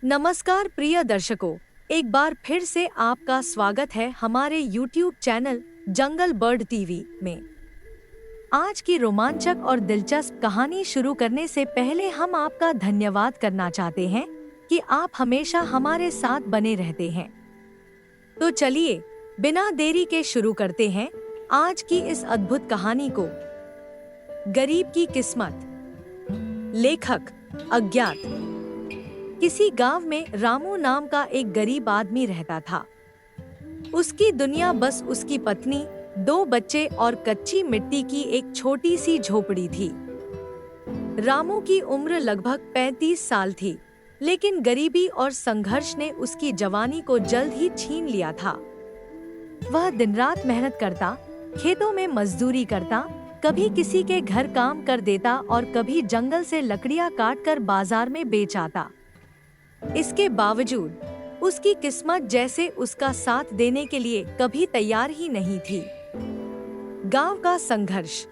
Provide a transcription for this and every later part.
नमस्कार प्रिय दर्शकों, एक बार फिर से आपका स्वागत है हमारे YouTube चैनल जंगल बर्ड टीवी में। आज की रोमांचक और दिलचस्प कहानी शुरू करने से पहले हम आपका धन्यवाद करना चाहते हैं कि आप हमेशा हमारे साथ बने रहते हैं। तो चलिए, बिना देरी के शुरू करते हैं आज की इस अद्भुत कहानी को। गरीब की किस्मत। लेखक अज्ञात। किसी गांव में रामू नाम का एक गरीब आदमी रहता था। उसकी दुनिया बस उसकी पत्नी, 2 बच्चे और कच्ची मिट्टी की एक छोटी सी झोपड़ी थी। रामू की उम्र लगभग 35 साल थी, लेकिन गरीबी और संघर्ष ने उसकी जवानी को जल्द ही छीन लिया था। वह दिन रात मेहनत करता, खेतों में मजदूरी करता, कभी किसी के घर काम कर देता और कभी जंगल से लकड़ियां काटकर बाजार में बेच आता। इसके बावजूद उसकी किस्मत जैसे उसका साथ देने के लिए कभी तैयार ही नहीं थी। गांव का संघर्ष।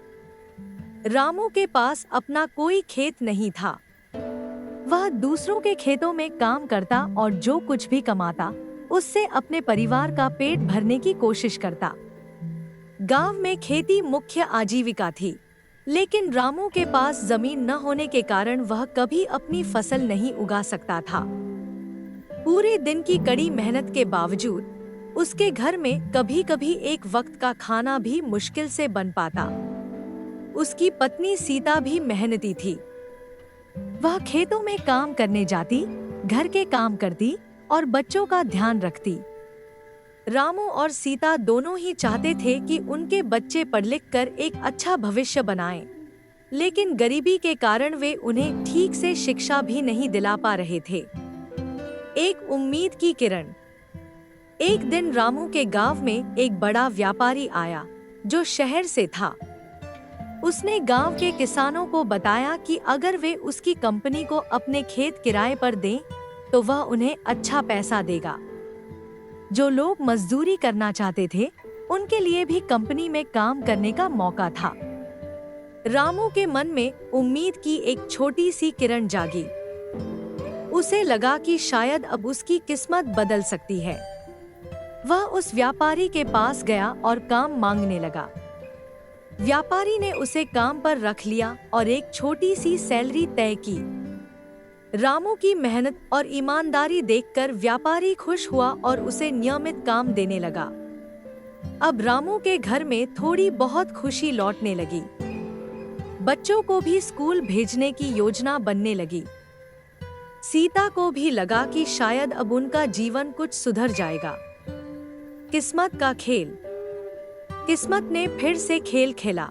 रामू के पास अपना कोई खेत नहीं था। वह दूसरों के खेतों में काम करता और जो कुछ भी कमाता उससे अपने परिवार का पेट भरने की कोशिश करता। गांव में खेती मुख्य आजीविका थी, लेकिन रामू के पास जमीन न होने के कारण वह कभी अपनी फसल नहीं उगा सकता था। पूरे दिन की कड़ी मेहनत के बावजूद उसके घर में कभी-कभी एक वक्त का खाना भी मुश्किल से बन पाता। उसकी पत्नी सीता भी मेहनती थी। वह खेतों में काम करने जाती, घर के काम करती और बच्चों का ध्यान रखती। रामू और सीता दोनों ही चाहते थे कि उनके बच्चे पढ़ लिख कर एक अच्छा भविष्य बनाएं, लेकिन गरीबी के कारण वे उन्हें ठीक से शिक्षा भी नहीं दिला पा रहे थे। एक उम्मीद की किरण। एक दिन रामू के गांव में एक बड़ा व्यापारी आया जो शहर से था। उसने गांव के किसानों को बताया कि अगर वे उसकी कंपनी को अपने खेत किराए पर दें, तो वह उन्हें अच्छा पैसा देगा। जो लोग मजदूरी करना चाहते थे, उनके लिए भी कंपनी में काम करने का मौका था। रामू के मन में उम्मीद की एक छोटी सी किरण जागी। उसे लगा कि शायद अब उसकी किस्मत बदल सकती है। वह उस व्यापारी के पास गया और काम मांगने लगा। व्यापारी ने उसे काम पर रख लिया और एक छोटी सी सैलरी तय की। रामू की मेहनत और ईमानदारी देखकर व्यापारी खुश हुआ और उसे नियमित काम देने लगा। अब रामू के घर में थोड़ी बहुत खुशी लौटने लगी। बच्चों को भी स्कूल भेजने की योजना बनने लगी। सीता को भी लगा कि शायद अब उनका जीवन कुछ सुधर जाएगा। किस्मत का खेल। किस्मत ने फिर से खेल खेला।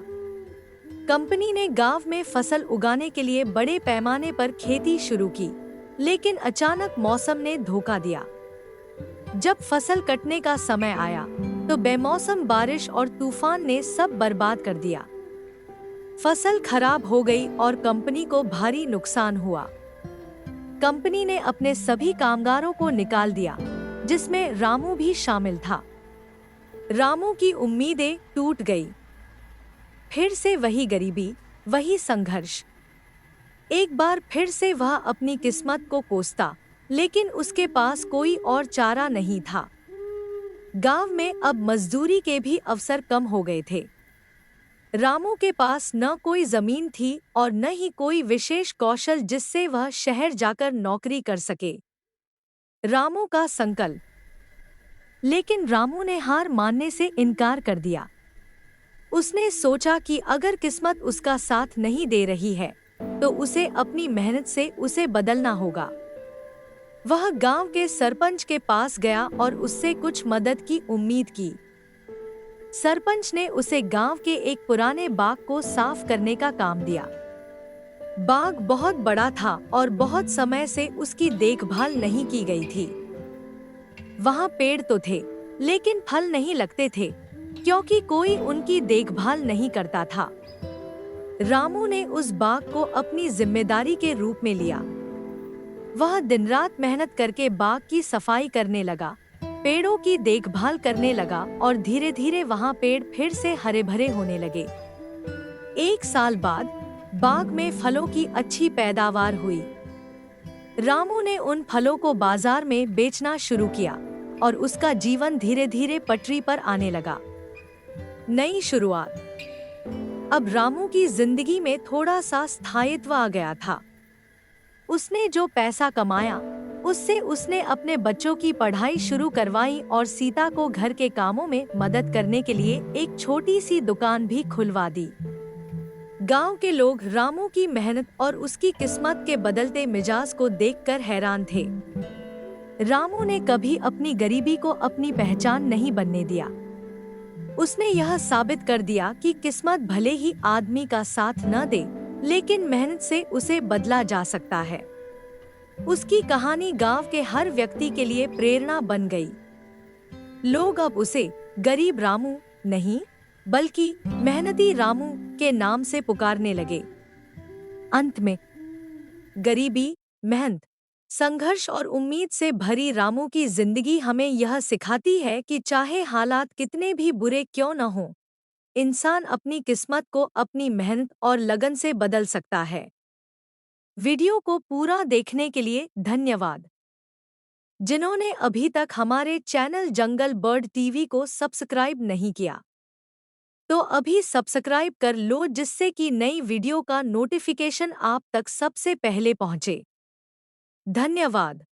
कंपनी ने गांव में फसल उगाने के लिए बड़े पैमाने पर खेती शुरू की, लेकिन अचानक मौसम ने धोखा दिया। जब फसल कटने का समय आया, तो बेमौसम बारिश और तूफान ने सब बर्बाद कर दिया। फसल खराब हो गई और कंपनी को भारी नुकसान हुआ। कंपनी ने अपने सभी कामगारों को निकाल दिया, जिसमें रामू भी शामिल था। रामू की उम्मीदें टूट गई। फिर से वही गरीबी, वही संघर्ष। एक बार फिर से वह अपनी किस्मत को कोसता, लेकिन उसके पास कोई और चारा नहीं था। गांव में अब मजदूरी के भी अवसर कम हो गए थे। रामू के पास न कोई जमीन थी और न ही कोई विशेष कौशल जिससे वह शहर जाकर नौकरी कर सके। रामू का संकल्प। लेकिन रामू ने हार मानने से इनकार कर दिया। उसने सोचा कि अगर किस्मत उसका साथ नहीं दे रही है, तो उसे अपनी मेहनत से उसे बदलना होगा। वह गांव के सरपंच के पास गया और उससे कुछ मदद की उम्मीद की। सरपंच ने उसे गांव के एक पुराने बाग को साफ करने का काम दिया। बाग बहुत बड़ा था और बहुत समय से उसकी देखभाल नहीं की गई थी। वहां पेड़ तो थे, लेकिन फल नहीं लगते थे, क्योंकि कोई उनकी देखभाल नहीं करता था। रामू ने उस बाग को अपनी जिम्मेदारी के रूप में लिया। वह दिन रात मेहनत करके बाग की सफाई करने लगा, पेड़ों की देखभाल करने लगा और धीरे धीरे वहां पेड़ फिर से हरे भरे होने लगे। 1 साल बाद बाग में फलों की अच्छी पैदावार हुई। रामू ने उन फलों को बाजार में बेचना शुरू किया और उसका जीवन धीरे धीरे पटरी पर आने लगा। नई शुरुआत। अब रामू की जिंदगी में थोड़ा सा स्थायित्व आ गया था। उसने जो पैसा कमाया उससे उसने अपने बच्चों की पढ़ाई शुरू करवाई और सीता को घर के कामों में मदद करने के लिए एक छोटी सी दुकान भी खुलवा दी। गांव के लोग रामू की मेहनत और उसकी किस्मत के बदलते मिजाज को देखकर हैरान थे। रामू ने कभी अपनी गरीबी को अपनी पहचान नहीं बनने दिया। उसने यह साबित कर दिया कि किस्मत भले ही आदमी का साथ न दे, लेकिन मेहनत से उसे बदला जा सकता है। उसकी कहानी गांव के हर व्यक्ति के लिए प्रेरणा बन गई। लोग अब उसे गरीब रामू नहीं, बल्कि मेहनती रामू के नाम से पुकारने लगे। अंत में गरीबी, मेहनत, संघर्ष और उम्मीद से भरी रामू की जिंदगी हमें यह सिखाती है कि चाहे हालात कितने भी बुरे क्यों न हों, इंसान अपनी किस्मत को अपनी मेहनत और लगन से बदल सकता है। वीडियो को पूरा देखने के लिए धन्यवाद। जिन्होंने अभी तक हमारे चैनल जंगल बर्ड टीवी को सब्सक्राइब नहीं किया, तो अभी सब्सक्राइब कर लो, जिससे कि नई वीडियो का नोटिफिकेशन आप तक सबसे पहले पहुंचे। धन्यवाद।